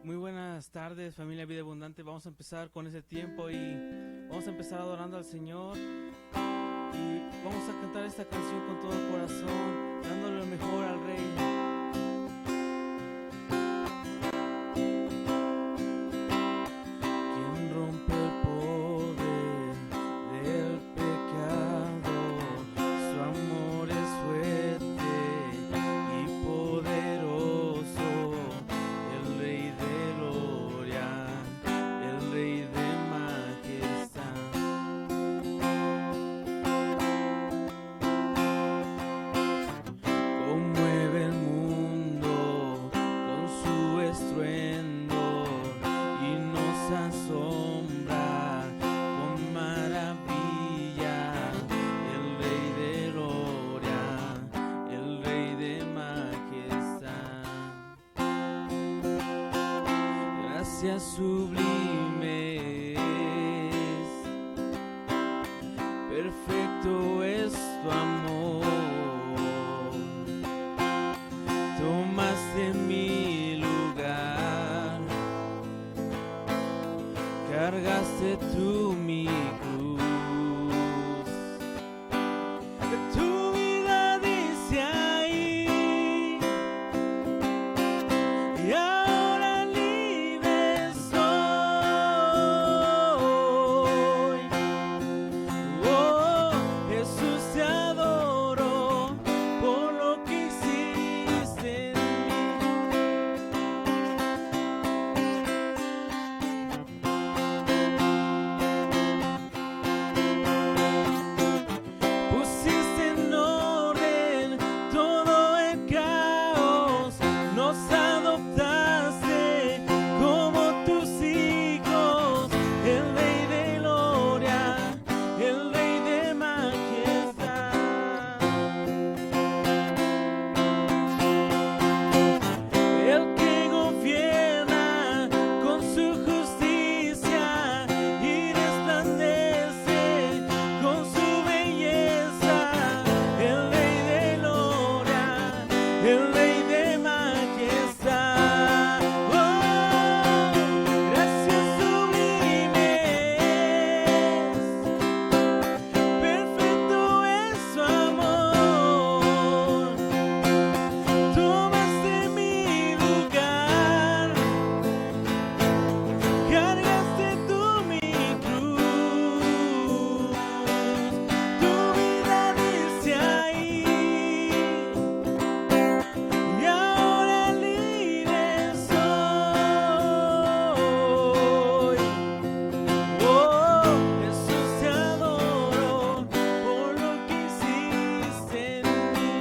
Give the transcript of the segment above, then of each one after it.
Muy buenas tardes, familia Vida Abundante. Vamos a empezar con ese tiempo y vamos a empezar adorando al Señor. Y vamos a cantar esta canción con todo el corazón, dándole lo mejor al Rey. Sublimes, perfecto es tu amor, tomaste mi lugar, cargaste tú mi cruz, tu vida dice ahí, y ahora libre soy. Oh, Jesús, te adoro por lo que hiciste en pusiste en orden todo el caos, nos adoptaste como tus hijos, el Rey de gloria, el Rey de majestad, el que gobierna con su justicia y resplandece con su belleza, el Rey de gloria, el Rey de majestad. Oh, gracias sublimes, perfecto es su amor, tomaste mi lugar, cargaste tú mi cruz, tu vida dice ahí, y ahora libre soy. Oh, Jesús, te adoro por lo que hiciste en mí.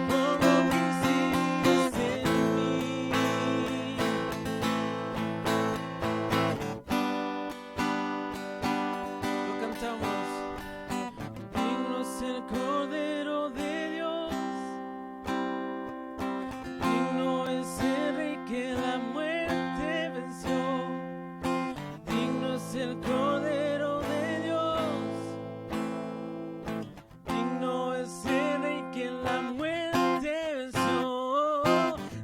Por lo que hiciste en mí. Lo cantamos. Digno es el Cordero de Dios, digno es el Rey que la muerte venció, digno es el Cordero de Dios, digno es el Rey que la muerte venció,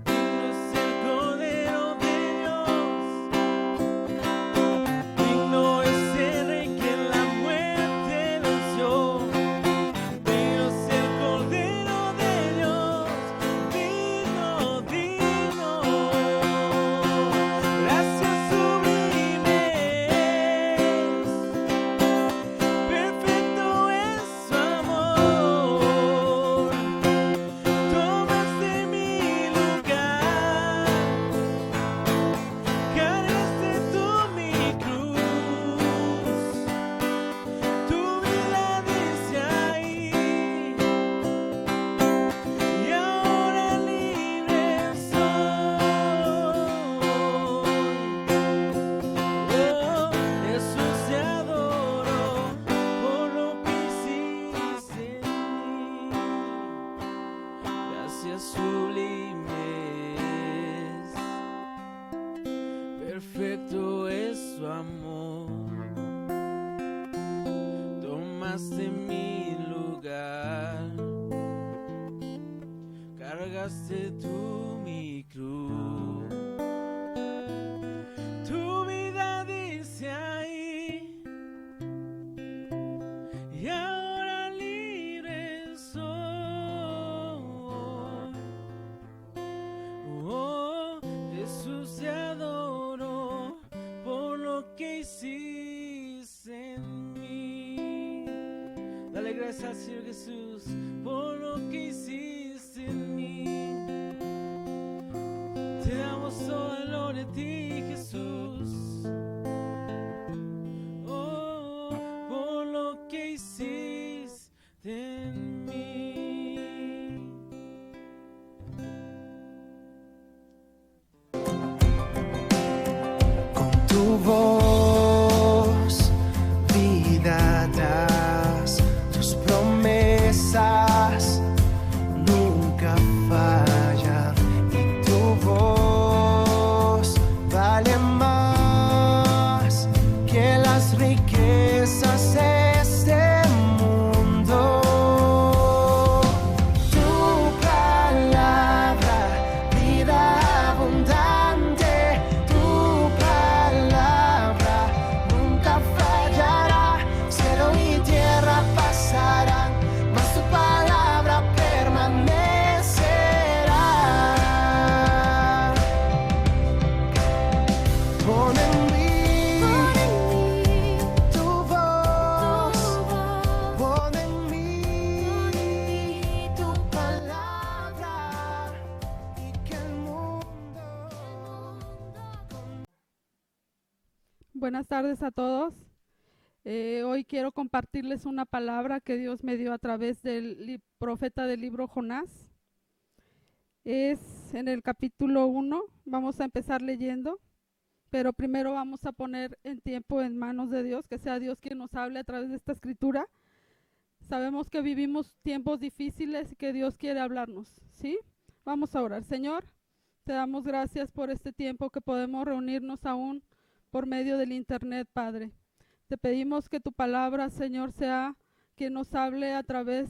digno es el Cordero de Dios, digno es el Rey que la muerte venció, digno es el Cordero de Dios, digno, digno. Gracias sublimes, perfecto es su amor, tomaste mi lugar, cargaste tú mi cruz, tu vida dice ahí, y ahora libre soy. Oh, Jesús, te adoro por lo que hiciste en mí. Gracias sublimes, perfecto es su amor, tomaste mi lugar, llevaste tú mi cruz. Tu vida dice ahí, y ahora libre soy. Oh, Jesús, te adoro por lo que hiciste en mí. Dale gracias al Señor Jesús por lo que hiciste en mí. Te damos toda gloria a ti, Jesús. Oh, por lo que hiciste en mí. Con tu voz, vida das, tus promesas nunca fallan, y tu voz vale más que las riquezas de este mundo. Tu palabra, vida abundante, tu palabra nunca fallará. Cielo y tierra pasarán, mas tu palabra permanecerá. Pon en mí tu voz, pon en mí tu palabra, y que el mundo. Buenas tardes a todos. Hoy quiero compartirles una palabra que Dios me dio a través del profeta del libro Jonás. Es en el capítulo 1, vamos a empezar leyendo, pero primero vamos a poner el tiempo en manos de Dios, que sea Dios quien nos hable a través de esta escritura. Sabemos que vivimos tiempos difíciles y que Dios quiere hablarnos, ¿sí? Vamos a orar. Señor, te damos gracias por este tiempo que podemos reunirnos aún por medio del internet, Padre. Te pedimos que tu palabra, Señor, sea quien nos hable a través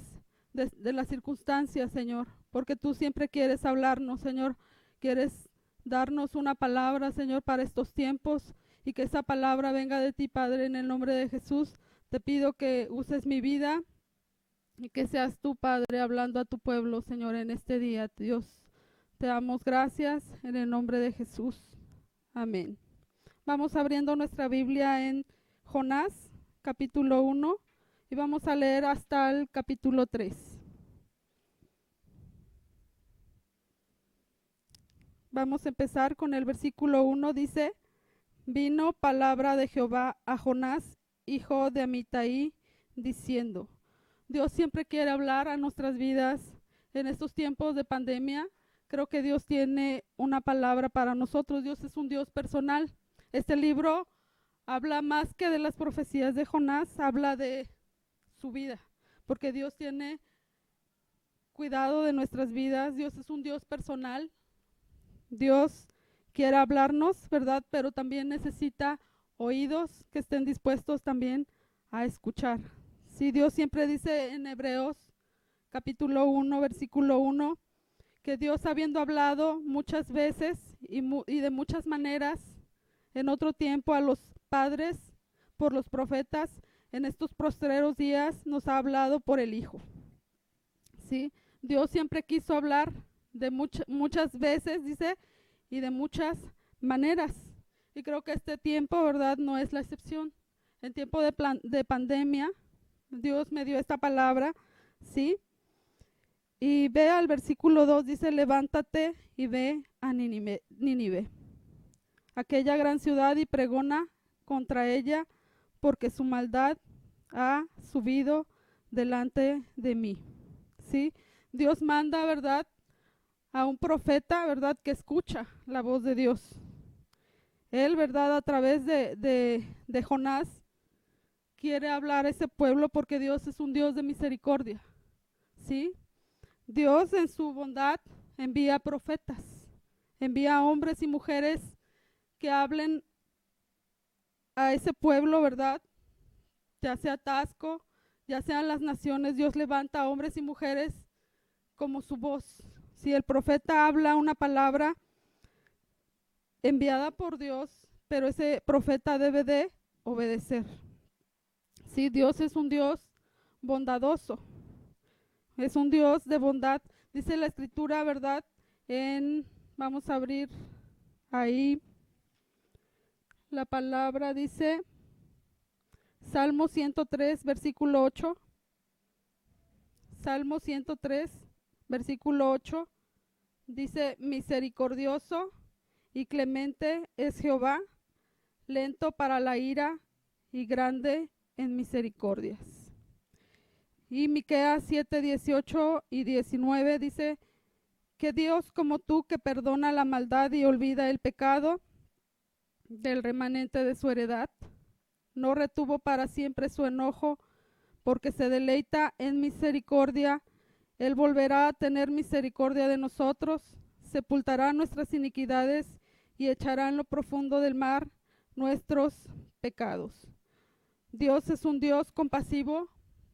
de las circunstancias, Señor, porque tú siempre quieres hablarnos, Señor. Quieres darnos una palabra, Señor, para estos tiempos, y que esa palabra venga de ti, Padre, en el nombre de Jesús. Te pido que uses mi vida y que seas tú, Padre, hablando a tu pueblo, Señor, en este día. Dios, te damos gracias en el nombre de Jesús. Amén. Vamos abriendo nuestra Biblia en Jonás, capítulo 1, y vamos a leer hasta el capítulo 3. Vamos a empezar con el versículo 1, dice: Vino palabra de Jehová a Jonás, hijo de Amitai, diciendo. Dios siempre quiere hablar a nuestras vidas en estos tiempos de pandemia. Creo que Dios tiene una palabra para nosotros. Dios es un Dios personal. Este libro habla más que de las profecías de Jonás, habla de su vida, porque Dios tiene cuidado de nuestras vidas. Dios es un Dios personal. Dios quiere hablarnos, ¿verdad? Pero también necesita oídos que estén dispuestos también a escuchar. Sí, Dios siempre dice en Hebreos capítulo 1, versículo 1, que Dios, habiendo hablado muchas veces y de muchas maneras en otro tiempo a los padres por los profetas, en estos postreros días nos ha hablado por el Hijo. ¿Sí? Dios siempre quiso hablar de muchas veces, dice, y de muchas maneras. Y creo que este tiempo, ¿verdad?, no es la excepción. En tiempo de pandemia, Dios me dio esta palabra, ¿sí? Y ve al versículo 2, dice: levántate y ve a Nínive, aquella gran ciudad, y pregona contra ella, porque su maldad ha subido delante de mí. ¿Sí? Dios manda, ¿verdad?, a un profeta, ¿verdad?, que escucha la voz de Dios. Él, ¿verdad?, a través de Jonás, quiere hablar a ese pueblo, porque Dios es un Dios de misericordia. ¿Sí? Dios en su bondad envía profetas, envía hombres y mujeres que hablen a ese pueblo, ¿verdad? Ya sea Tasco, ya sean las naciones, Dios levanta a hombres y mujeres como su voz, Si el profeta habla una palabra enviada por Dios, pero ese profeta debe de obedecer. Sí, Dios es un Dios bondadoso, es un Dios de bondad. Dice la escritura, ¿verdad? Vamos a abrir ahí la palabra, dice Salmo 103, versículo 8. Salmo 103, versículo 8, dice: misericordioso y clemente es Jehová, lento para la ira y grande en misericordias. Y Miqueas 7, 18 y 19 dice: que Dios como tú, que perdona la maldad y olvida el pecado del remanente de su heredad, no retuvo para siempre su enojo, porque se deleita en misericordia. Él volverá a tener misericordia de nosotros, sepultará nuestras iniquidades y echará en lo profundo del mar nuestros pecados. Dios es un Dios compasivo.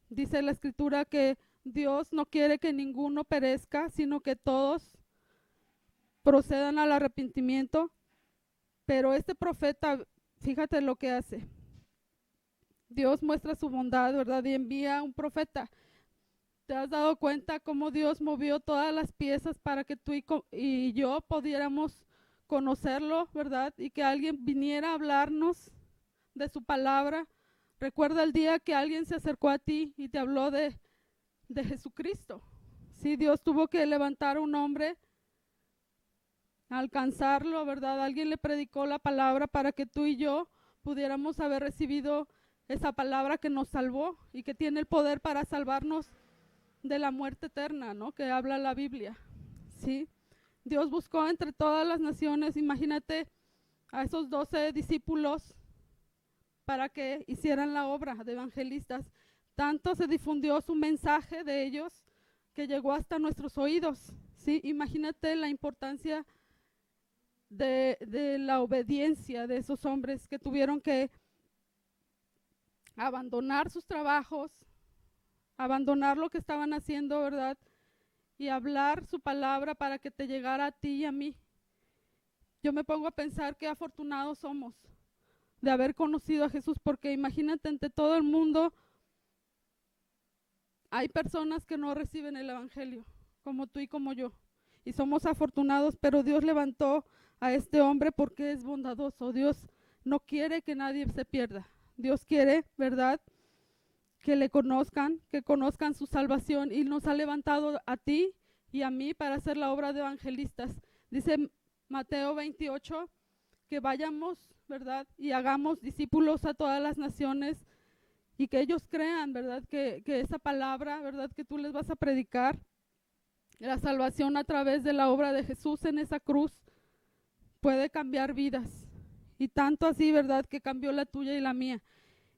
Dice la escritura que Dios no quiere que ninguno perezca, sino que todos procedan al arrepentimiento. Pero este profeta, fíjate lo que hace. Dios muestra su bondad, ¿verdad? Y envía un profeta. ¿Te has dado cuenta cómo Dios movió todas las piezas para que tú y yo pudiéramos conocerlo, ¿verdad? Y que alguien viniera a hablarnos de su palabra. Recuerda el día que alguien se acercó a ti y te habló de Jesucristo. Sí, Dios tuvo que levantar a un hombre, alcanzarlo, ¿verdad? Alguien le predicó la palabra para que tú y yo pudiéramos haber recibido esa palabra que nos salvó y que tiene el poder para salvarnos de la muerte eterna, ¿no? Que habla la Biblia, ¿sí? Dios buscó entre todas las naciones, imagínate a esos 12 discípulos para que hicieran la obra de evangelistas. Tanto se difundió su mensaje de ellos que llegó hasta nuestros oídos, ¿sí? Imagínate la importancia de la obediencia de esos hombres que tuvieron que abandonar sus trabajos, abandonar lo que estaban haciendo, ¿verdad? Y hablar su palabra para que te llegara a ti y a mí. Yo me pongo a pensar qué afortunados somos de haber conocido a Jesús, porque imagínate, entre todo el mundo hay personas que no reciben el evangelio, como tú y como yo, y somos afortunados, pero Dios levantó a este hombre porque es bondadoso. Dios no quiere que nadie se pierda. Dios quiere, ¿verdad?, que le conozcan, que conozcan su salvación, y nos ha levantado a ti y a mí para hacer la obra de evangelistas. Dice Mateo 28 que vayamos, ¿verdad?, y hagamos discípulos a todas las naciones, y que ellos crean, ¿verdad?, que esa palabra, ¿verdad?, que tú les vas a predicar, la salvación a través de la obra de Jesús en esa cruz, puede cambiar vidas. Y tanto así, ¿verdad?, que cambió la tuya y la mía.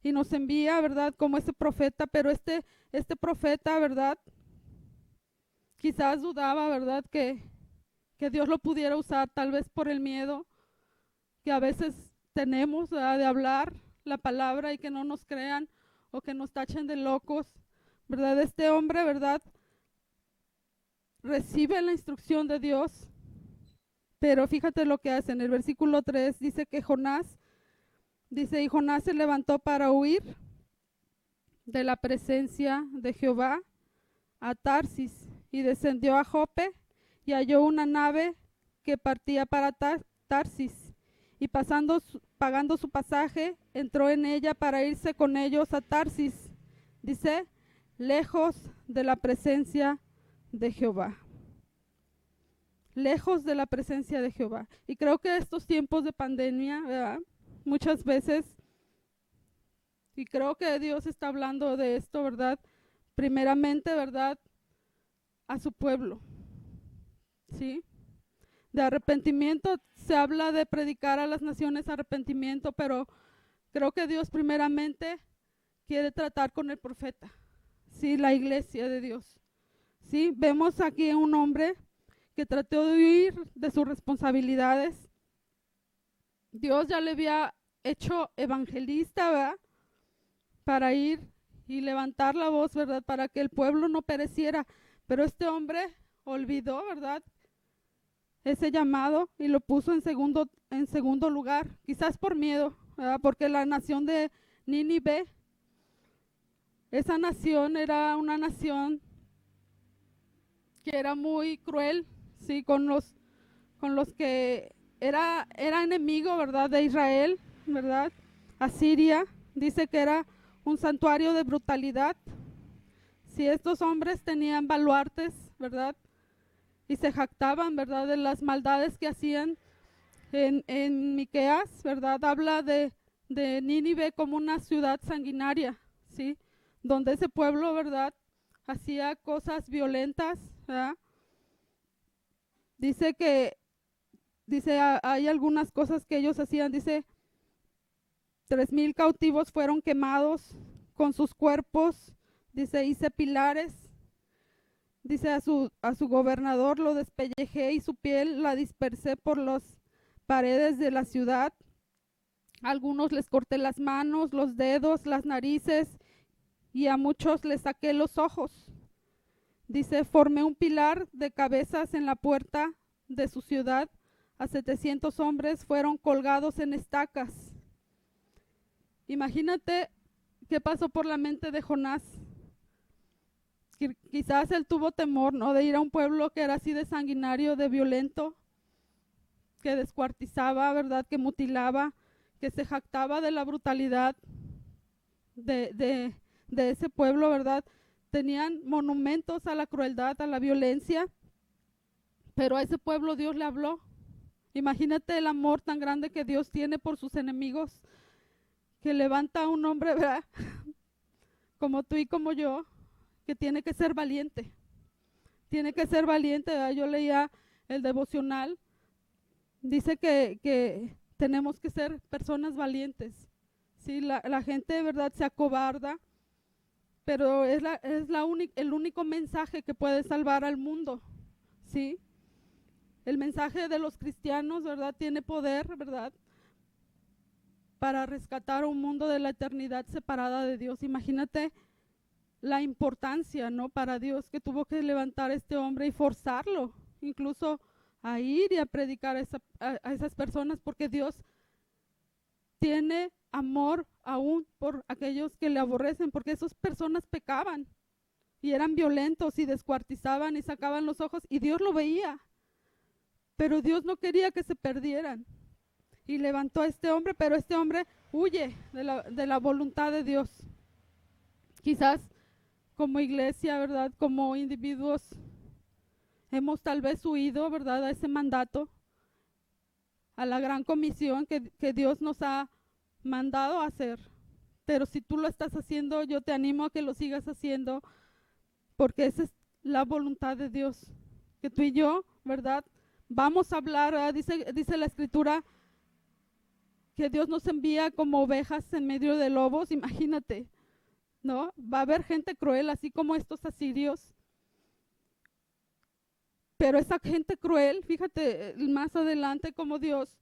Y nos envía, ¿verdad?, como ese profeta, pero este profeta, ¿verdad?, quizás dudaba, ¿verdad?, que Dios lo pudiera usar, tal vez por el miedo que a veces tenemos, ¿verdad?, de hablar la palabra y que no nos crean o que nos tachen de locos, ¿verdad? Este hombre, ¿verdad?, recibe la instrucción de Dios, pero fíjate lo que hace. En el versículo 3 dice que Jonás, dice, y Jonás se levantó para huir de la presencia de Jehová a Tarsis, y descendió a Jope y halló una nave que partía para Tarsis, y pagando su pasaje, entró en ella para irse con ellos a Tarsis, dice, lejos de la presencia de Jehová. Lejos de la presencia de Jehová. Y creo que estos tiempos de pandemia, ¿verdad?, muchas veces, y creo que Dios está hablando de esto, ¿verdad?, primeramente, ¿verdad?, a su pueblo, ¿sí? De arrepentimiento, se habla de predicar a las naciones arrepentimiento, pero creo que Dios primeramente quiere tratar con el profeta, ¿sí?, la iglesia de Dios, ¿sí? Vemos aquí a un hombre que trató de huir de sus responsabilidades. Dios ya le había hecho evangelista, ¿verdad?, para ir y levantar la voz, ¿verdad?, para que el pueblo no pereciera. Pero este hombre olvidó, ¿verdad?, ese llamado y lo puso en segundo lugar, quizás por miedo, ¿verdad? Porque la nación de Nínive, esa nación era una nación que era muy cruel, sí, con los que era enemigo, ¿verdad?, de Israel, ¿verdad? Asiria dice que era un santuario de brutalidad. Si estos hombres tenían baluartes, ¿verdad?, y se jactaban, ¿verdad?, de las maldades que hacían. En Miqueas, ¿verdad?, habla de Nínive como una ciudad sanguinaria, ¿sí?, donde ese pueblo, ¿verdad?, hacía cosas violentas, ¿verdad? Hay algunas cosas que ellos hacían, dice, 3,000 cautivos fueron quemados con sus cuerpos, dice, hice pilares, dice, a su gobernador lo despellejé y su piel la dispersé por las paredes de la ciudad. Algunos les corté las manos, los dedos, las narices, y a muchos les saqué los ojos. Dice, formé un pilar de cabezas en la puerta de su ciudad. A 700 hombres fueron colgados en estacas. Imagínate qué pasó por la mente de Jonás. Quizás él tuvo temor, ¿no?, de ir a un pueblo que era así de sanguinario, de violento, que descuartizaba, ¿verdad?, que mutilaba, que se jactaba de la brutalidad de ese pueblo, ¿verdad? Tenían monumentos a la crueldad, a la violencia, pero a ese pueblo Dios le habló. Imagínate el amor tan grande que Dios tiene por sus enemigos, que levanta a un hombre, ¿verdad?, como tú y como yo, que tiene que ser valiente. Tiene que ser valiente, ¿verdad? Yo leía el devocional, dice que tenemos que ser personas valientes. Sí, la gente, ¿verdad?, se acobarda, pero es el único mensaje que puede salvar al mundo, ¿sí? El mensaje de los cristianos, ¿verdad?, tiene poder, ¿verdad?, para rescatar un mundo de la eternidad separada de Dios. Imagínate la importancia, ¿no?, para Dios, que tuvo que levantar a este hombre y forzarlo, incluso a ir y a predicar a esas personas, porque Dios tiene amor aún por aquellos que le aborrecen, porque esas personas pecaban y eran violentos y descuartizaban y sacaban los ojos, y Dios lo veía, pero Dios no quería que se perdieran y levantó a este hombre, pero este hombre huye de la voluntad de Dios. Quizás como iglesia, ¿verdad?, como individuos, hemos tal vez huido, ¿verdad?, a ese mandato, a la gran comisión que Dios nos ha mandado a hacer. Pero si tú lo estás haciendo, yo te animo a que lo sigas haciendo, porque esa es la voluntad de Dios, que tú y yo, ¿verdad?, vamos a hablar, ¿verdad? Dice la escritura que Dios nos envía como ovejas en medio de lobos. Imagínate, ¿no? Va a haber gente cruel, así como estos asirios. Pero esa gente cruel, fíjate más adelante cómo Dios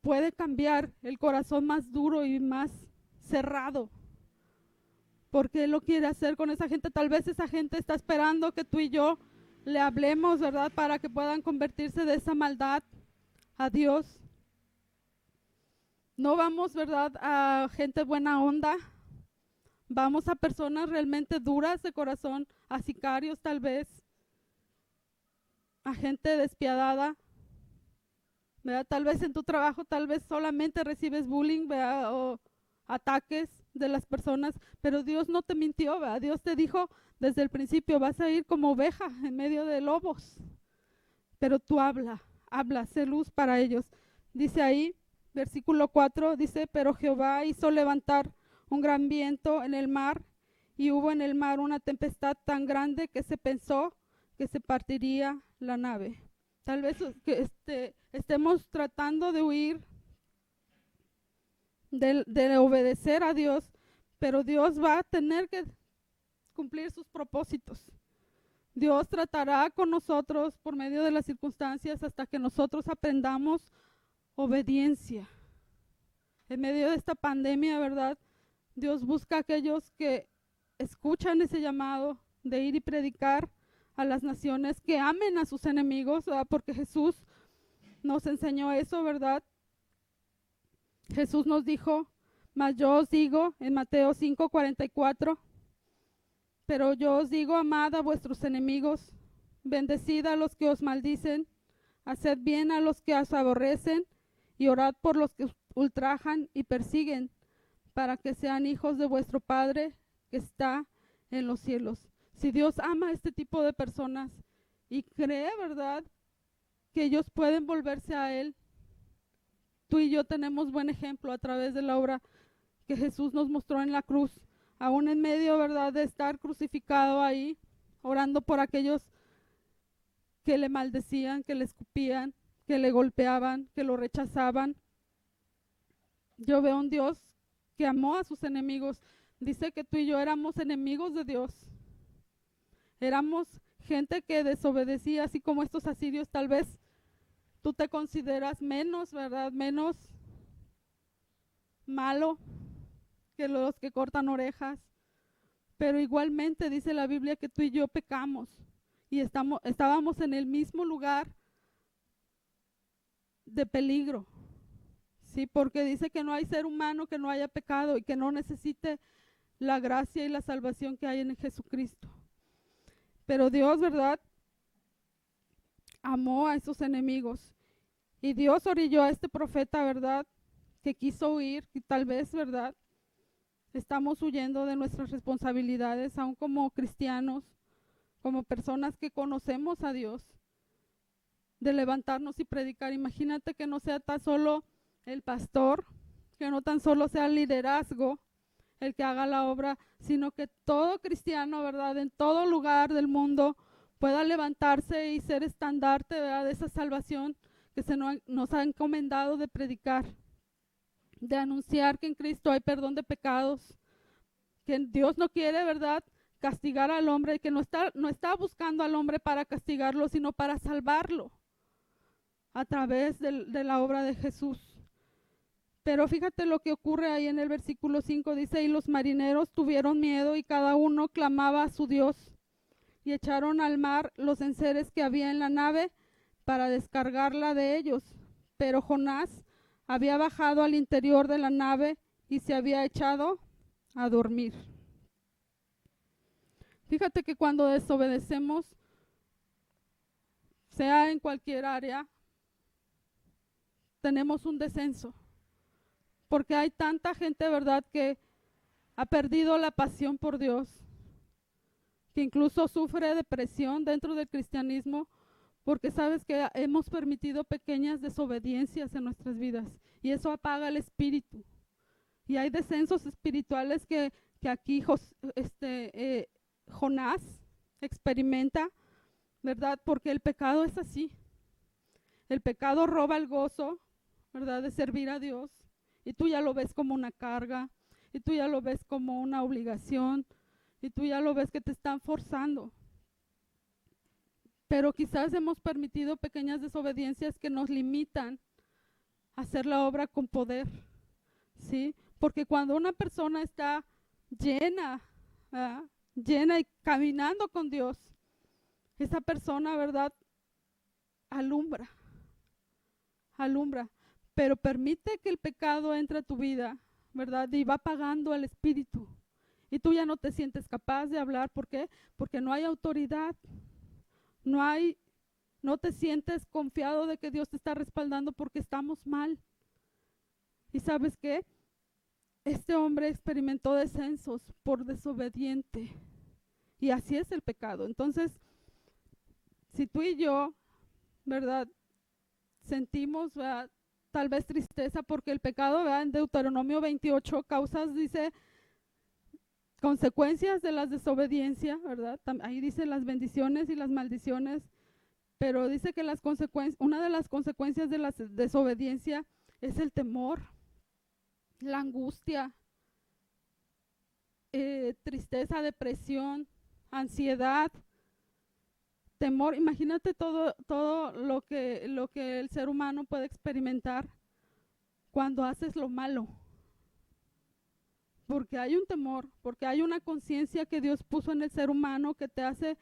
puede cambiar el corazón más duro y más cerrado, porque Él lo quiere hacer con esa gente. Tal vez esa gente está esperando que tú y yo le hablemos, ¿verdad?, para que puedan convertirse de esa maldad a Dios. No vamos, ¿verdad?, a gente buena onda, vamos a personas realmente duras de corazón, a sicarios tal vez, a gente despiadada, ¿verdad? Tal vez en tu trabajo, tal vez solamente recibes bullying, ¿verdad?, o ataques de las personas, pero Dios no te mintió, ¿verdad? Dios te dijo desde el principio, vas a ir como oveja en medio de lobos, pero tú habla, sé luz para ellos. Dice ahí, versículo 4, dice, pero Jehová hizo levantar un gran viento en el mar, y hubo en el mar una tempestad tan grande que se pensó que se partiría la nave. Tal vez que estemos tratando de huir, de obedecer a Dios, pero Dios va a tener que cumplir sus propósitos. Dios tratará con nosotros por medio de las circunstancias hasta que nosotros aprendamos obediencia. En medio de esta pandemia, ¿verdad?, Dios busca a aquellos que escuchan ese llamado de ir y predicar a las naciones que amen a sus enemigos, ¿verdad? Porque Jesús nos enseñó eso, ¿verdad? Jesús nos dijo, mas yo os digo en Mateo 5:44, pero yo os digo, amad a vuestros enemigos, bendecid a los que os maldicen, haced bien a los que os aborrecen y orad por los que os ultrajan y persiguen, para que sean hijos de vuestro Padre que está en los cielos. Si Dios ama a este tipo de personas y cree, ¿verdad?, que ellos pueden volverse a Él, tú y yo tenemos buen ejemplo a través de la obra que Jesús nos mostró en la cruz, aún en medio, ¿verdad?, de estar crucificado ahí, orando por aquellos que le maldecían, que le escupían, que le golpeaban, que lo rechazaban. Yo veo un Dios que amó a sus enemigos. Dice que tú y yo éramos enemigos de Dios. Éramos gente que desobedecía, así como estos asirios. Tal vez tú te consideras menos, ¿verdad?, menos malo que los que cortan orejas. Pero igualmente dice la Biblia que tú y yo pecamos y estábamos en el mismo lugar de peligro. Sí, porque dice que no hay ser humano que no haya pecado y que no necesite la gracia y la salvación que hay en Jesucristo. Pero Dios, ¿verdad?, amó a esos enemigos. Y Dios orilló a este profeta, ¿verdad?, que quiso huir, y tal vez, ¿verdad?, estamos huyendo de nuestras responsabilidades, aún como cristianos, como personas que conocemos a Dios, de levantarnos y predicar. Imagínate que no sea tan solo el pastor, que no tan solo sea el liderazgo el que haga la obra, sino que todo cristiano, ¿verdad?, en todo lugar del mundo pueda levantarse y ser estandarte, ¿verdad?, de esa salvación que nos ha encomendado de predicar, de anunciar que en Cristo hay perdón de pecados, que Dios no quiere, ¿verdad?, castigar al hombre, que no está buscando al hombre para castigarlo, sino para salvarlo a través de la obra de Jesús. Pero fíjate lo que ocurre ahí en el versículo 5, dice, y los marineros tuvieron miedo y cada uno clamaba a su Dios, y echaron al mar los enseres que había en la nave para descargarla de ellos. Pero Jonás había bajado al interior de la nave y se había echado a dormir. Fíjate que cuando desobedecemos, sea en cualquier área, tenemos un descenso. Porque hay tanta gente, ¿verdad?, que ha perdido la pasión por Dios, que incluso sufre depresión dentro del cristianismo, porque sabes que hemos permitido pequeñas desobediencias en nuestras vidas y eso apaga el espíritu. Y hay descensos espirituales que aquí Jonás experimenta, ¿verdad? Porque el pecado es así. El pecado roba el gozo, ¿verdad?, de servir a Dios. Y tú ya lo ves como una carga, y tú ya lo ves como una obligación, y tú ya lo ves que te están forzando. Pero quizás hemos permitido pequeñas desobediencias que nos limitan a hacer la obra con poder, ¿sí? Porque cuando una persona está llena, ¿verdad?, llena y caminando con Dios, esa persona, ¿verdad?, alumbra. Pero permite que el pecado entre a tu vida, ¿verdad?, y va apagando al espíritu. Y tú ya no te sientes capaz de hablar. ¿Por qué? Porque no hay autoridad. No te sientes confiado de que Dios te está respaldando porque estamos mal. ¿Y sabes qué? Este hombre experimentó descensos por desobediente. Y así es el pecado. Entonces, si tú y yo, ¿verdad?, sentimos, ¿verdad?, tal vez tristeza porque el pecado, ¿verdad?, en Deuteronomio 28 causas, dice, consecuencias de las desobediencias, ¿verdad? Ahí dice las bendiciones y las maldiciones, pero dice que una de las consecuencias de la desobediencia es el temor, la angustia, tristeza, depresión, ansiedad, temor. Imagínate todo lo que el ser humano puede experimentar cuando haces lo malo. Porque hay un temor, porque hay una conciencia que Dios puso en el ser humano que te hace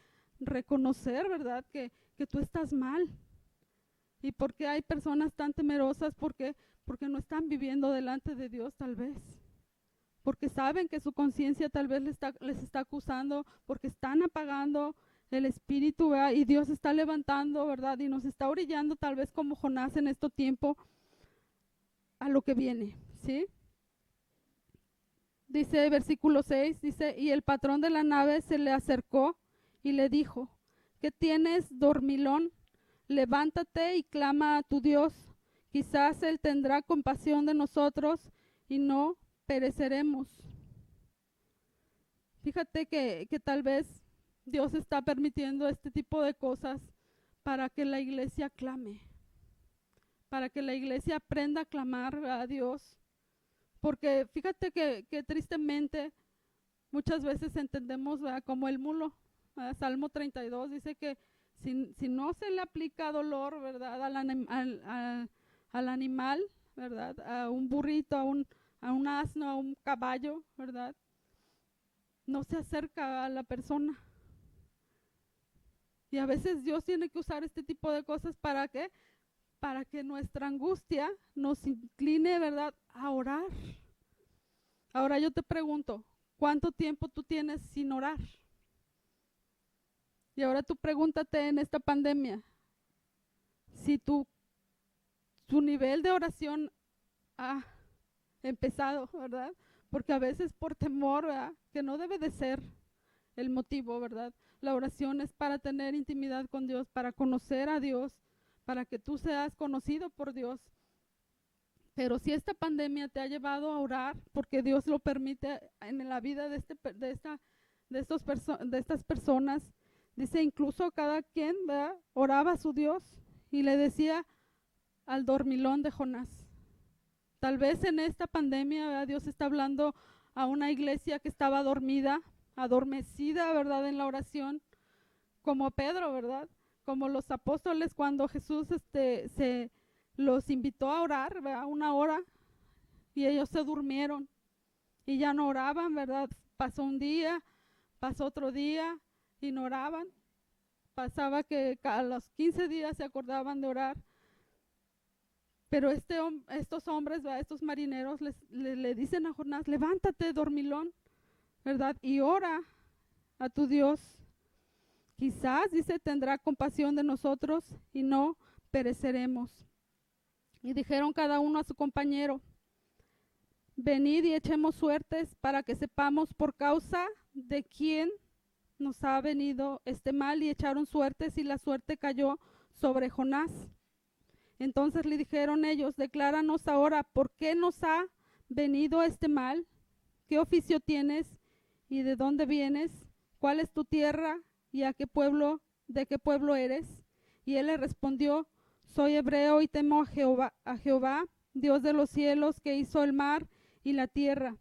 reconocer, ¿verdad? Que tú estás mal. ¿Y por qué hay personas tan temerosas? Porque no están viviendo delante de Dios tal vez. Porque saben que su conciencia tal vez les está acusando, porque están apagando el espíritu, ¿verdad? Y Dios está levantando, ¿verdad? Y nos está orillando tal vez como Jonás en este tiempo a lo que viene, ¿sí? Dice versículo 6, dice, y el patrón de la nave se le acercó y le dijo, ¿qué tienes, dormilón? Levántate y clama a tu Dios. Quizás Él tendrá compasión de nosotros y no pereceremos. Fíjate que tal vez Dios está permitiendo este tipo de cosas para que la iglesia clame, para que la iglesia aprenda a clamar a Dios. Porque fíjate que tristemente muchas veces entendemos, ¿verdad?, como el mulo. Salmo 32 dice que si no se le aplica dolor, ¿verdad?, al animal, ¿verdad?, a un burrito, a un asno, a un caballo, ¿verdad?, no se acerca a la persona. Y a veces Dios tiene que usar este tipo de cosas para que nuestra angustia nos incline, ¿verdad?, a orar. Ahora yo te pregunto, ¿cuánto tiempo tú tienes sin orar? Y ahora tú pregúntate en esta pandemia, si tu nivel de oración ha empezado, ¿verdad? Porque a veces por temor, ¿verdad?, que no debe de ser el motivo, ¿verdad? La oración es para tener intimidad con Dios, para conocer a Dios, para que tú seas conocido por Dios. Pero si esta pandemia te ha llevado a orar, porque Dios lo permite en la vida de estas personas, dice incluso cada quien, ¿verdad?, oraba a su Dios y le decía al dormilón de Jonás. Tal vez en esta pandemia, ¿verdad?, Dios está hablando a una iglesia que estaba dormida, adormecida, ¿verdad?, en la oración, como Pedro, ¿verdad?, como los apóstoles cuando Jesús se los invitó a orar, ¿verdad?, una hora, y ellos se durmieron y ya no oraban, ¿verdad? Pasó un día, pasó otro día y no oraban. Pasaba que a los 15 días se acordaban de orar. Pero estos hombres, ¿verdad?, estos marineros le dicen a Jonás, levántate, dormilón, ¿verdad?, y ora a tu Dios. Quizás, dice, tendrá compasión de nosotros y no pereceremos. Y dijeron cada uno a su compañero, venid y echemos suertes para que sepamos por causa de quién nos ha venido este mal. Y echaron suertes y la suerte cayó sobre Jonás. Entonces le dijeron ellos, decláranos ahora por qué nos ha venido este mal, qué oficio tienes y de dónde vienes, cuál es tu tierra y de qué pueblo eres. Y él le respondió, soy hebreo y temo a Jehová, Dios de los cielos, que hizo el mar y la tierra.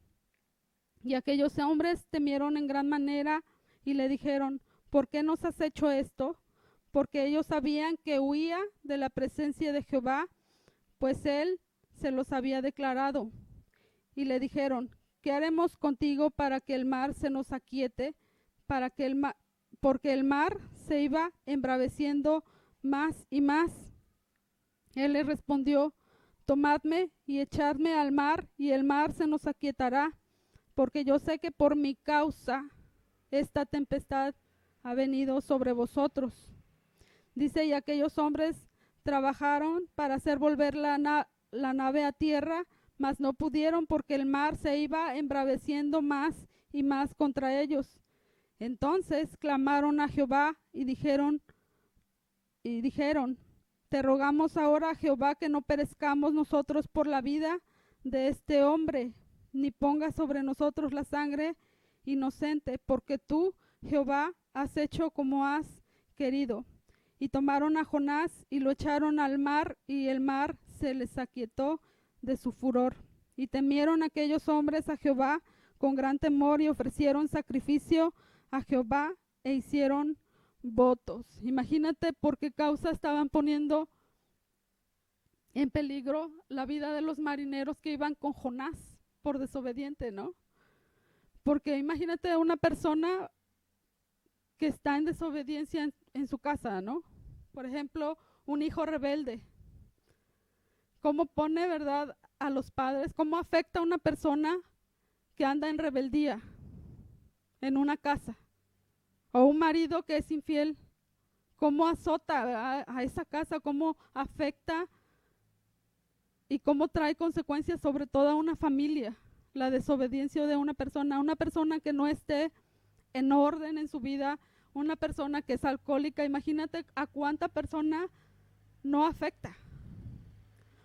Y aquellos hombres temieron en gran manera y le dijeron, ¿por qué nos has hecho esto? Porque ellos sabían que huía de la presencia de Jehová, pues él se los había declarado. Y le dijeron, ¿qué haremos contigo para que el mar se nos aquiete? Porque el mar se iba embraveciendo más y más. Él le respondió, tomadme y echadme al mar, y el mar se nos aquietará, porque yo sé que por mi causa esta tempestad ha venido sobre vosotros. Dice, y aquellos hombres trabajaron para hacer volver la nave a tierra, mas no pudieron porque el mar se iba embraveciendo más y más contra ellos. Entonces clamaron a Jehová y dijeron, te rogamos ahora, Jehová, que no perezcamos nosotros por la vida de este hombre, ni ponga sobre nosotros la sangre inocente, porque tú, Jehová, has hecho como has querido. Y tomaron a Jonás y lo echaron al mar, y el mar se les aquietó de su furor. Y temieron aquellos hombres a Jehová con gran temor, y ofrecieron sacrificio a Jehová e hicieron votos. Imagínate por qué causa estaban poniendo en peligro la vida de los marineros que iban con Jonás por desobediente, ¿no? Porque imagínate una persona que está en desobediencia en su casa, ¿no? Por ejemplo, un hijo rebelde. ¿Cómo pone, verdad, a los padres? ¿Cómo afecta a una persona que anda en rebeldía en una casa? O un marido que es infiel. ¿Cómo azota a esa casa? ¿Cómo afecta y cómo trae consecuencias sobre toda una familia? La desobediencia de una persona que no esté en orden en su vida, una persona que es alcohólica. Imagínate a cuánta persona no afecta.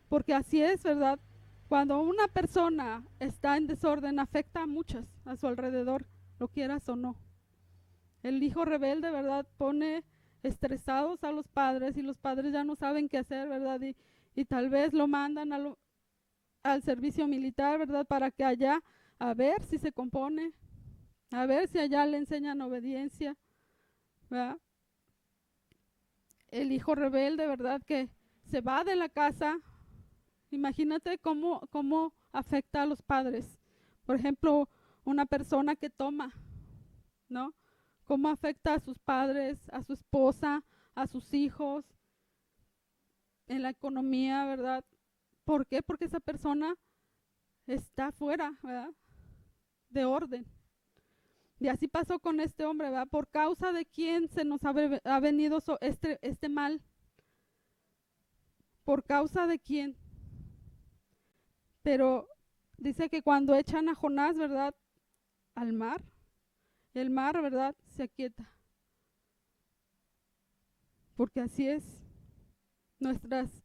Porque así es, ¿verdad? Cuando una persona está en desorden, afecta a muchas a su alrededor, lo quieras o no. El hijo rebelde, ¿verdad? Pone estresados a los padres y los padres ya no saben qué hacer, ¿verdad? Y tal vez lo mandan al servicio militar, ¿verdad? Para que allá, a ver si se compone, a ver si allá le enseñan obediencia, ¿verdad? El hijo rebelde, ¿verdad? Que se va de la casa. Imagínate cómo afecta a los padres. Por ejemplo, una persona que toma, ¿no? Cómo afecta a sus padres, a su esposa, a sus hijos, en la economía, ¿verdad? ¿Por qué? Porque esa persona está fuera, ¿verdad? De orden. Y así pasó con este hombre, ¿verdad? Por causa de quién se nos ha venido este mal. ¿Por causa de quién? Pero dice que cuando echan a Jonás, ¿verdad? Al mar, el mar, ¿verdad? Se aquieta. Porque así es. Nuestras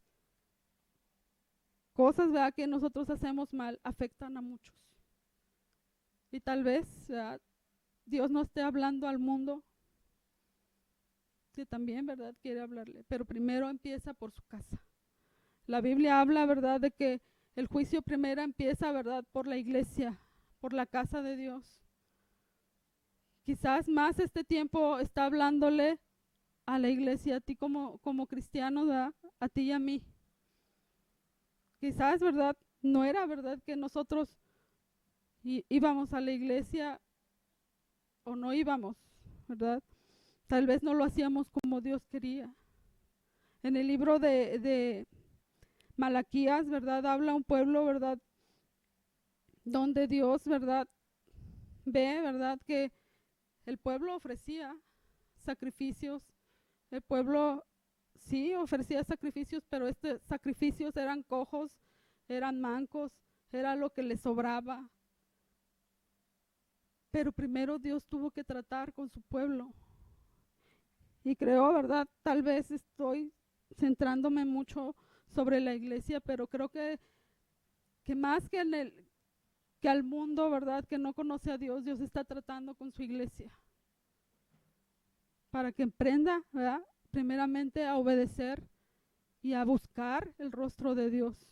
cosas, ¿verdad? Que nosotros hacemos mal afectan a muchos. Y tal vez, ¿verdad? Dios no esté hablando al mundo, que también, ¿verdad? Quiere hablarle. Pero primero empieza por su casa. La Biblia habla, ¿verdad? De que el juicio primero empieza, ¿verdad? Por la iglesia, por la casa de Dios. Quizás más este tiempo está hablándole a la iglesia, a ti como cristiano, ¿verdad? A ti y a mí. Quizás, ¿verdad? No era verdad que nosotros íbamos a la iglesia o no íbamos, ¿verdad? Tal vez no lo hacíamos como Dios quería. En el libro de Malaquías, ¿verdad? Habla un pueblo, ¿verdad? Donde Dios, ¿verdad? Ve, ¿verdad? Que el pueblo ofrecía sacrificios. El pueblo sí ofrecía sacrificios, pero estos sacrificios eran cojos, eran mancos, era lo que les sobraba. Pero primero Dios tuvo que tratar con su pueblo. Y creo, ¿verdad? Tal vez estoy centrándome mucho sobre la iglesia, pero creo que más que al mundo, ¿verdad? Que no conoce a Dios, Dios está tratando con su iglesia. Para que emprenda, ¿verdad? Primeramente a obedecer y a buscar el rostro de Dios.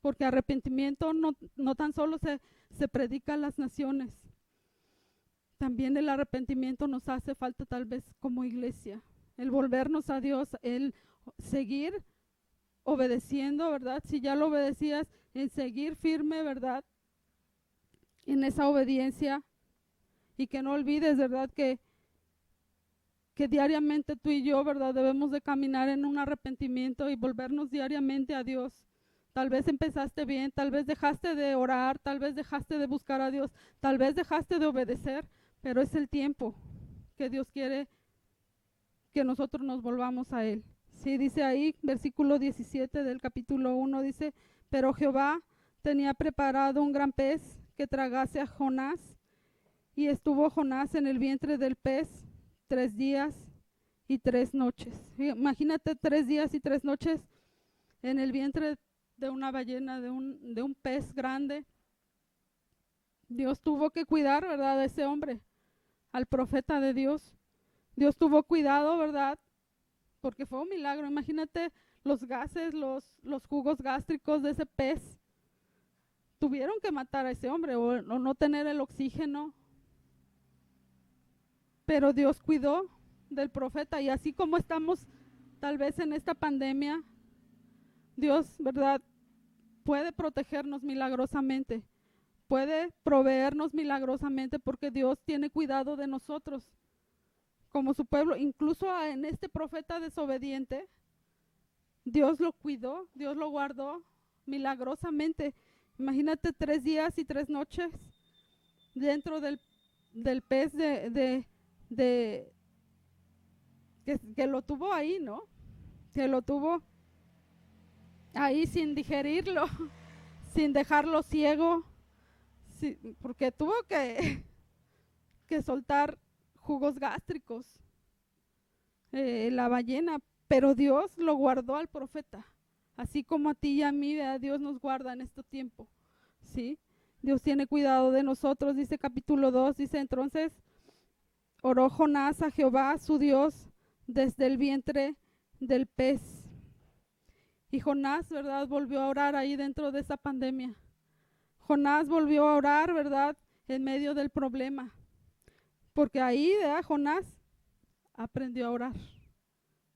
Porque arrepentimiento no tan solo se predica a las naciones. También el arrepentimiento nos hace falta tal vez como iglesia. El volvernos a Dios, el seguir obedeciendo, ¿verdad? Si ya lo obedecías, en seguir firme, ¿verdad? En esa obediencia. Y que no olvides, ¿verdad? Que diariamente tú y yo, ¿verdad? Debemos de caminar en un arrepentimiento y volvernos diariamente a Dios. Tal vez empezaste bien, tal vez dejaste de orar, tal vez dejaste de buscar a Dios, tal vez dejaste de obedecer, pero es el tiempo que Dios quiere que nosotros nos volvamos a Él. Sí, dice ahí, versículo 17 del capítulo 1, dice, pero Jehová tenía preparado un gran pez que tragase a Jonás, y estuvo Jonás en el vientre del pez 3 días y 3 noches. Imagínate 3 días y 3 noches en el vientre de una ballena, de un pez grande. Dios tuvo que cuidar, ¿verdad?, a ese hombre, al profeta de Dios. Dios tuvo cuidado, ¿verdad? Porque fue un milagro. Imagínate los gases, los jugos gástricos de ese pez. Tuvieron que matar a ese hombre o no tener el oxígeno. Pero Dios cuidó del profeta, y así como estamos tal vez en esta pandemia, Dios, ¿verdad?, puede protegernos milagrosamente, puede proveernos milagrosamente, porque Dios tiene cuidado de nosotros. como su pueblo, incluso en este profeta desobediente, Dios lo cuidó, Dios lo guardó milagrosamente. Imagínate 3 días y 3 noches dentro del pez que lo tuvo ahí, ¿no? Que lo tuvo ahí sin digerirlo, sin dejarlo ciego, porque tuvo que soltar jugos gástricos, la ballena, pero Dios lo guardó al profeta, así como a ti y a mí, ¿verdad? Dios nos guarda en este tiempo, ¿sí? Dios tiene cuidado de nosotros, dice capítulo 2, dice entonces, oró Jonás a Jehová su Dios desde el vientre del pez. Y Jonás, ¿verdad? Volvió a orar ahí dentro de esa pandemia. Jonás volvió a orar, ¿verdad? En medio del problema. Porque ahí, ¿verdad? Jonás aprendió a orar.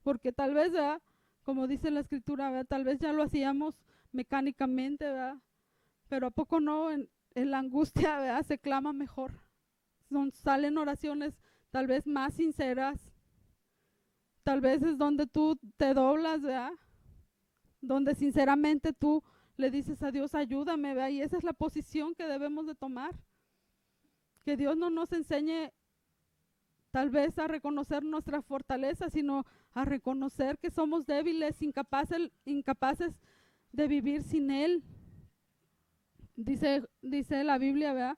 Porque tal vez, ¿verdad? Como dice la escritura, ¿verdad? Tal vez ya lo hacíamos mecánicamente, ¿verdad? Pero a poco no, en la angustia, ¿verdad? Se clama mejor. Salen oraciones tal vez más sinceras. Tal vez es donde tú te doblas, ¿verdad? Donde sinceramente tú le dices a Dios, ayúdame, ¿verdad? Y esa es la posición que debemos de tomar. Que Dios no nos enseñe tal vez a reconocer nuestra fortaleza, sino a reconocer que somos débiles, incapaces de vivir sin Él. Dice la Biblia, ¿verdad?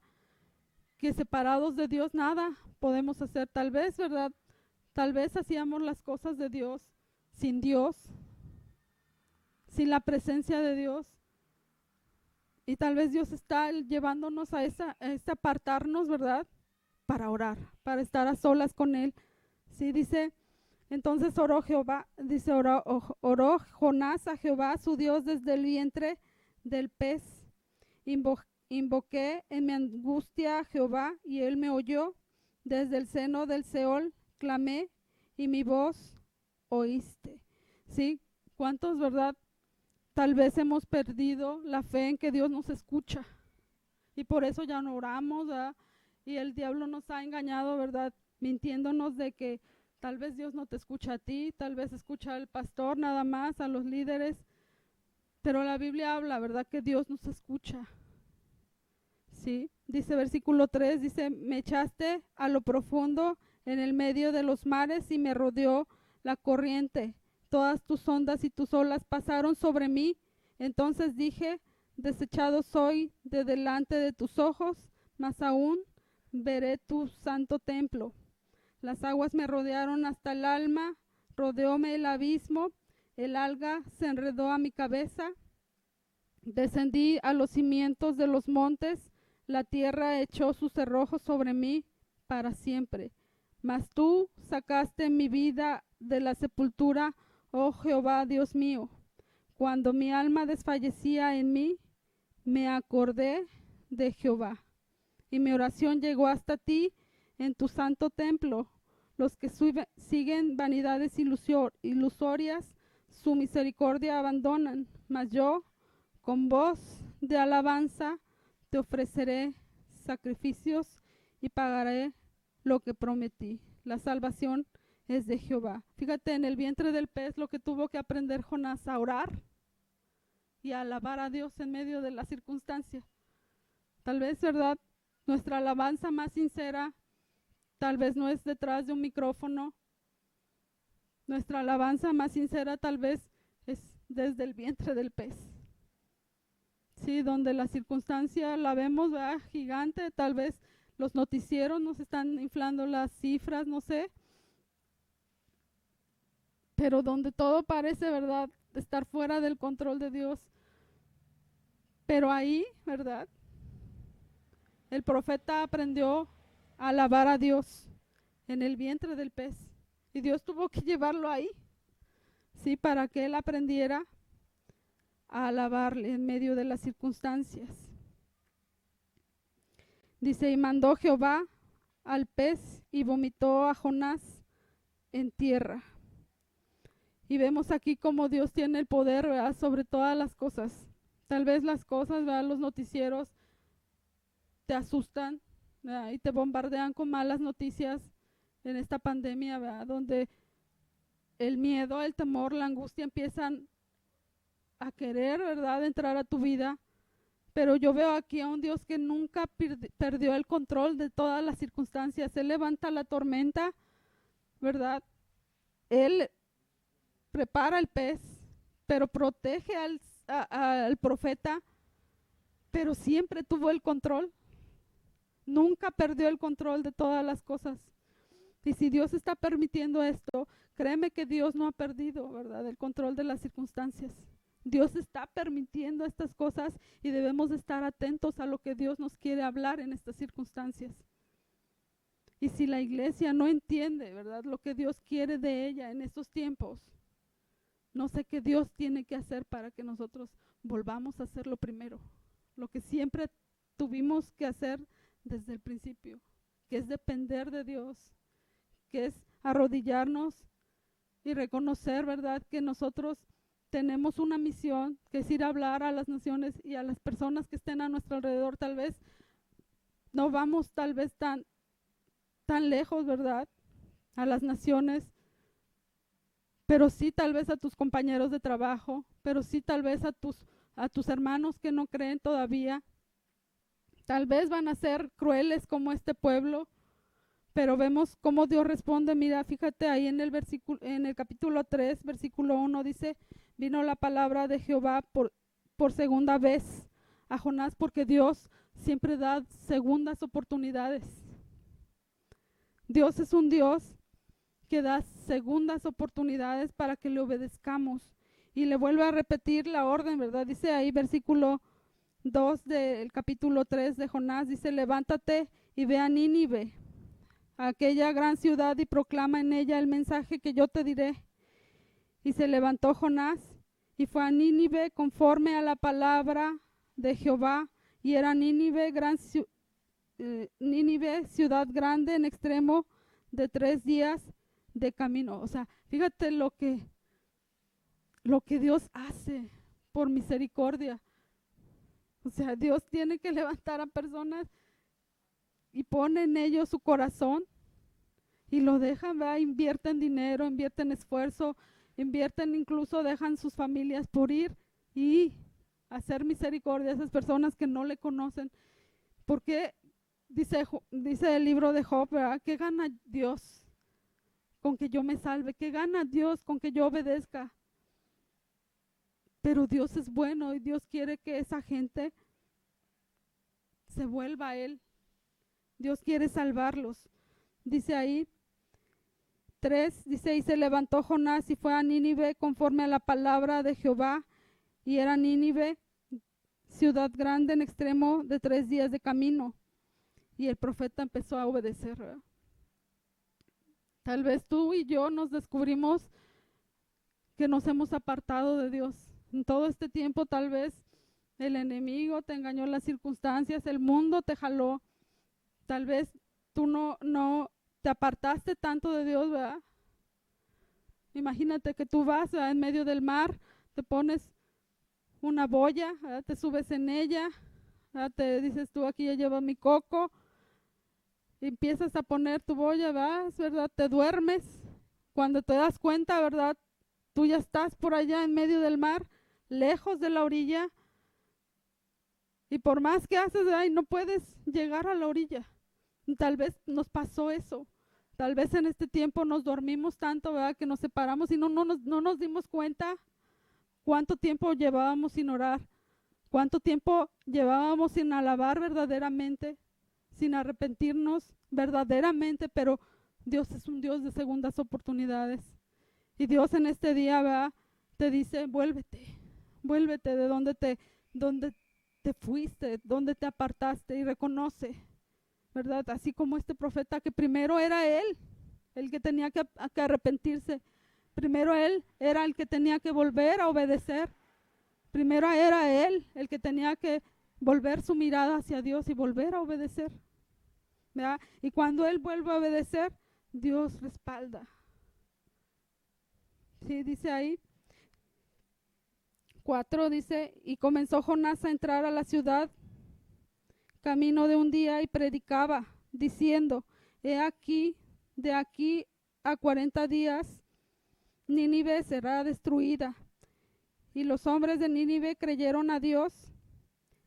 Que separados de Dios nada podemos hacer. Tal vez, ¿verdad? Tal vez hacíamos las cosas de Dios, sin la presencia de Dios. Y tal vez Dios está llevándonos a este apartarnos, ¿verdad? Para orar, para estar a solas con Él. Sí, dice, entonces oró Jonás a Jehová, su Dios, desde el vientre del pez. Invoqué en mi angustia a Jehová, y Él me oyó. Desde el seno del Seol clamé, y mi voz oíste. Sí, ¿cuántos, verdad? Tal vez hemos perdido la fe en que Dios nos escucha y por eso ya no oramos, ¿verdad? Y el diablo nos ha engañado, ¿verdad? Mintiéndonos de que tal vez Dios no te escucha a ti, tal vez escucha al pastor nada más, a los líderes, pero la Biblia habla, ¿verdad? Que Dios nos escucha. Sí, dice versículo 3, dice, me echaste a lo profundo en el medio de los mares y me rodeó la corriente. Todas tus ondas y tus olas pasaron sobre mí. Entonces dije, desechado soy de delante de tus ojos, mas aún veré tu santo templo. Las aguas me rodearon hasta el alma, rodeóme el abismo, el alga se enredó a mi cabeza. Descendí a los cimientos de los montes, la tierra echó sus cerrojos sobre mí para siempre. Mas tú sacaste mi vida de la sepultura, oh Jehová, Dios mío. Cuando mi alma desfallecía en mí, me acordé de Jehová. Y mi oración llegó hasta ti en tu santo templo. Los que siguen vanidades ilusorias, su misericordia abandonan. Mas yo, con voz de alabanza, te ofreceré sacrificios y pagaré lo que prometí. La salvación es de Jehová. Fíjate, en el vientre del pez lo que tuvo que aprender Jonás, a orar y a alabar a Dios en medio de la circunstancia. Tal vez, ¿verdad? Nuestra alabanza más sincera tal vez no es detrás de un micrófono. Nuestra alabanza más sincera tal vez es desde el vientre del pez. Sí, donde la circunstancia la vemos, ¿verdad? Gigante, tal vez los noticieros nos están inflando las cifras, no sé. Pero donde todo parece, ¿verdad?, estar fuera del control de Dios. Pero ahí, ¿verdad?, el profeta aprendió a alabar a Dios en el vientre del pez. Y Dios tuvo que llevarlo ahí, sí, para que él aprendiera a alabarle en medio de las circunstancias. Dice, y mandó Jehová al pez y vomitó a Jonás en tierra. Y vemos aquí cómo Dios tiene el poder, ¿verdad?, sobre todas las cosas. Tal vez las cosas, ¿verdad?, los noticieros te asustan, ¿verdad?, y te bombardean con malas noticias. en esta pandemia, ¿verdad? Donde el miedo, el temor, la angustia empiezan a querer, ¿verdad?, entrar a tu vida. Pero yo veo aquí a un Dios que nunca perdió el control de todas las circunstancias. Él levanta la tormenta, ¿verdad? Él prepara el pez, pero protege al profeta, pero siempre tuvo el control. Nunca perdió el control de todas las cosas. Y si Dios está permitiendo esto, créeme que Dios no ha perdido, ¿verdad?, el control de las circunstancias. Dios está permitiendo estas cosas y debemos estar atentos a lo que Dios nos quiere hablar en estas circunstancias. Y si la iglesia no entiende, ¿verdad?, lo que Dios quiere de ella en estos tiempos, no sé qué Dios tiene que hacer para que nosotros volvamos a hacer lo primero, lo que siempre tuvimos que hacer desde el principio, que es depender de Dios, que es arrodillarnos y reconocer, ¿verdad?, que nosotros tenemos una misión, que es ir a hablar a las naciones y a las personas que estén a nuestro alrededor. Tal vez no vamos tan lejos, ¿verdad?, a las naciones, pero sí tal vez a tus compañeros de trabajo, pero sí tal vez a tus hermanos que no creen todavía. Tal vez van a ser crueles como este pueblo, pero vemos cómo Dios responde. Mira, fíjate ahí en el capítulo 3, versículo 1 dice: vino la palabra de Jehová por segunda vez a Jonás, porque Dios siempre da segundas oportunidades. Dios es un Dios que da segundas oportunidades para que le obedezcamos. Y le vuelve a repetir la orden, ¿verdad? Dice ahí versículo 2 del capítulo 3 de Jonás, dice: levántate y ve a Nínive, a aquella gran ciudad, y proclama en ella el mensaje que yo te diré. Y se levantó Jonás y fue a Nínive conforme a la palabra de Jehová, y era Nínive, ciudad grande en extremo de 3 días de camino. O sea, fíjate lo que Dios hace por misericordia. O sea, Dios tiene que levantar a personas y pone en ellos su corazón y lo dejan, ¿verdad? Invierten dinero, invierten esfuerzo, invierten, incluso dejan sus familias por ir y hacer misericordia a esas personas que no le conocen. Porque dice el libro de Job, ¿verdad?, ¿qué gana Dios con que yo me salve? ¿Qué gana Dios con que yo obedezca? Pero Dios es bueno y Dios quiere que esa gente se vuelva a Él. Dios quiere salvarlos. Dice ahí 3, dice: y se levantó Jonás y fue a Nínive conforme a la palabra de Jehová, y era Nínive ciudad grande en extremo de 3 días de camino. Y el profeta empezó a obedecer, ¿verdad? Tal vez tú y yo nos descubrimos que nos hemos apartado de Dios. En todo este tiempo tal vez el enemigo te engañó, las circunstancias, el mundo te jaló. Tal vez tú no te apartaste tanto de Dios, ¿verdad? Imagínate que tú vas, ¿verdad?, en medio del mar, te pones una boya, ¿verdad?, te subes en ella, ¿verdad?, te dices tú: aquí ya llevo mi coco, y empiezas a poner tu boya, ¿verdad?, te duermes. Cuando te das cuenta, ¿verdad?, tú ya estás por allá en medio del mar, lejos de la orilla, y por más que haces, ¿verdad?, no puedes llegar a la orilla. Y tal vez nos pasó eso. Tal vez en este tiempo nos dormimos tanto, ¿verdad?, que nos separamos y no nos dimos cuenta cuánto tiempo llevábamos sin orar, cuánto tiempo llevábamos sin alabar verdaderamente, sin arrepentirnos verdaderamente. Pero Dios es un Dios de segundas oportunidades. Y Dios en este día, ¿verdad?, te dice: vuélvete de donde te fuiste, donde te apartaste, y reconoce, ¿verdad? Así como este profeta, que primero era él el que tenía que arrepentirse. Primero él era el que tenía que volver a obedecer. Primero era él el que tenía que volver su mirada hacia Dios y volver a obedecer, ¿verdad? Y cuando él vuelve a obedecer, Dios respalda. Sí, dice ahí 4, dice: y comenzó Jonás a entrar a la ciudad camino de un día, y predicaba, diciendo: he aquí de aquí a 40 días, Nínive será destruida. Y los hombres de Nínive creyeron a Dios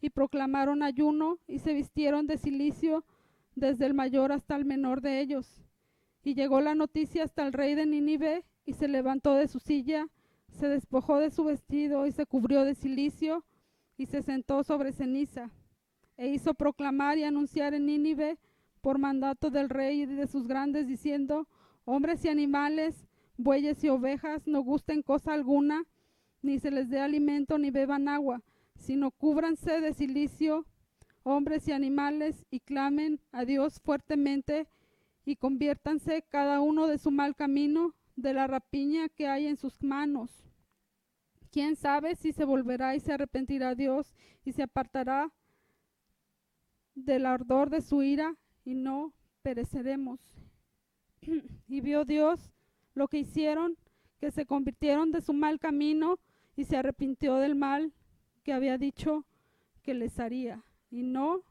y proclamaron ayuno y se vistieron de cilicio desde el mayor hasta el menor de ellos. Y llegó la noticia hasta el rey de Nínive y se levantó de su silla, se despojó de su vestido y se cubrió de cilicio y se sentó sobre ceniza. E hizo proclamar y anunciar en Nínive por mandato del rey y de sus grandes, diciendo: hombres y animales, bueyes y ovejas, no gusten cosa alguna, ni se les dé alimento ni beban agua, sino cúbranse de cilicio, hombres y animales, y clamen a Dios fuertemente, y conviértanse cada uno de su mal camino, de la rapiña que hay en sus manos. ¿Quién sabe si se volverá y se arrepentirá Dios y se apartará del ardor de su ira y no pereceremos? Y vio Dios lo que hicieron, que se convirtieron de su mal camino y se arrepintió del mal que había dicho que les haría y no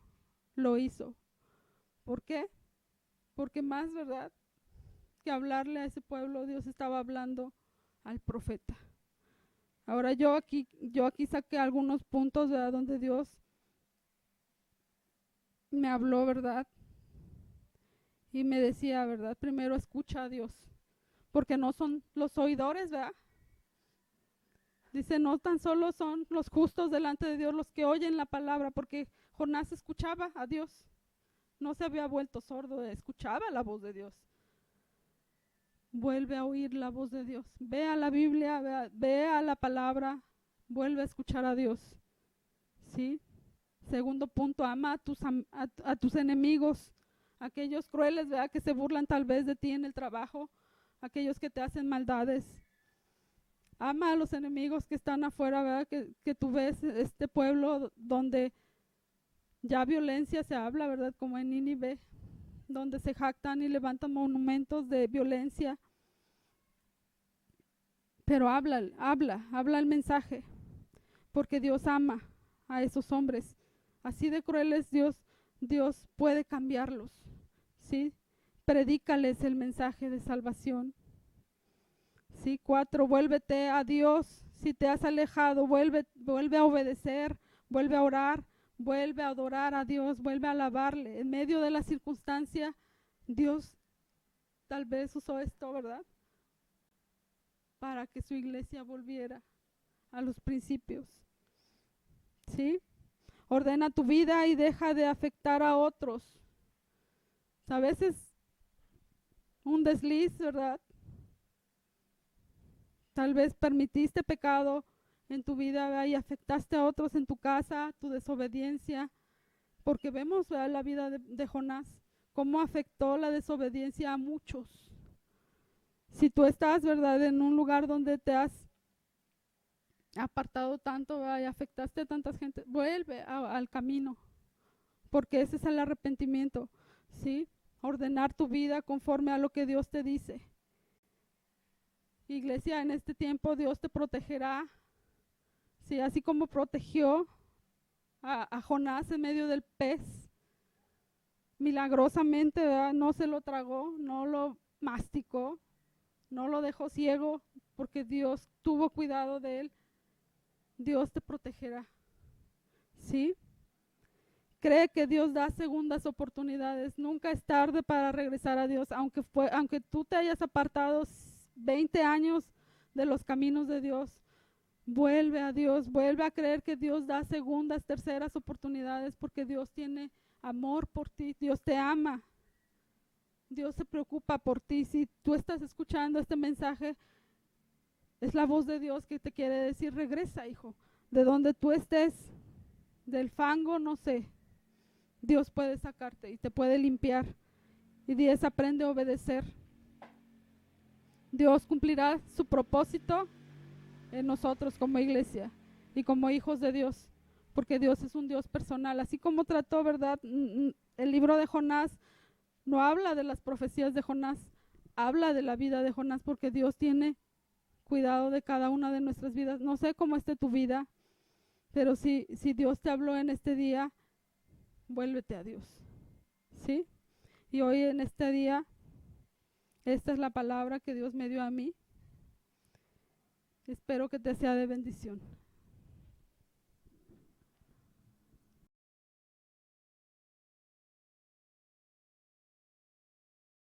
lo hizo. ¿Por qué? Porque más, ¿verdad?, que hablarle a ese pueblo, Dios estaba hablando al profeta. Ahora yo aquí saqué algunos puntos, ¿verdad?, donde Dios me habló, ¿verdad? Y me decía, ¿verdad? Primero escucha a Dios, porque no son los oidores, ¿verdad? Dice, no tan solo son los justos delante de Dios los que oyen la palabra, porque Jonás escuchaba a Dios. No se había vuelto sordo, escuchaba la voz de Dios. Vuelve a oír la voz de Dios. Ve a la Biblia, ve a la palabra, vuelve a escuchar a Dios. ¿Sí? Segundo punto, ama a tus enemigos, aquellos crueles, ¿verdad?, que se burlan tal vez de ti en el trabajo, aquellos que te hacen maldades. Ama a los enemigos que están afuera, ¿verdad?, que tú ves este pueblo donde ya violencia se habla, ¿verdad?, como en Nínive, donde se jactan y levantan monumentos de violencia. Pero habla el mensaje, porque Dios ama a esos hombres. Así de crueles, Dios puede cambiarlos, ¿sí? Predícales el mensaje de salvación. Sí, 4, vuélvete a Dios. Si te has alejado, vuelve a obedecer, vuelve a orar, vuelve a adorar a Dios, vuelve a alabarle. En medio de la circunstancia, Dios tal vez usó esto, ¿verdad?, para que su iglesia volviera a los principios. ¿Sí? Ordena tu vida y deja de afectar a otros. A veces un desliz, ¿verdad? Tal vez permitiste pecado en tu vida, ¿verdad?, y afectaste a otros en tu casa, tu desobediencia, porque vemos, ¿verdad?, la vida de Jonás, cómo afectó la desobediencia a muchos. Si tú estás, ¿verdad?, en un lugar donde te has apartado tanto, ¿verdad?, y afectaste a tantas gente, vuelve al camino, porque ese es el arrepentimiento, ¿sí? Ordenar tu vida conforme a lo que Dios te dice. Iglesia, en este tiempo Dios te protegerá, ¿sí?, así como protegió a Jonás en medio del pez, milagrosamente, ¿verdad?, no se lo tragó, no lo masticó, no lo dejó ciego, porque Dios tuvo cuidado de él. Dios te protegerá, ¿sí? Cree que Dios da segundas oportunidades. Nunca es tarde para regresar a Dios, aunque tú te hayas apartado 20 años de los caminos de Dios. Vuelve a Dios, vuelve a creer que Dios da segundas, terceras oportunidades, porque Dios tiene amor por ti, Dios te ama, Dios se preocupa por ti. Si tú estás escuchando este mensaje, es la voz de Dios que te quiere decir: regresa, hijo, de donde tú estés, del fango, no sé, Dios puede sacarte y te puede limpiar. Y 10, aprende a obedecer. Dios cumplirá su propósito en nosotros como iglesia y como hijos de Dios, porque Dios es un Dios personal. Así como trató, ¿verdad?, el libro de Jonás no habla de las profecías de Jonás, habla de la vida de Jonás, porque Dios tiene cuidado de cada una de nuestras vidas. No sé cómo esté tu vida, pero si Dios te habló en este día, vuélvete a Dios, ¿sí? Y hoy en este día Esta es la palabra que Dios me dio a mí. Espero que te sea de bendición.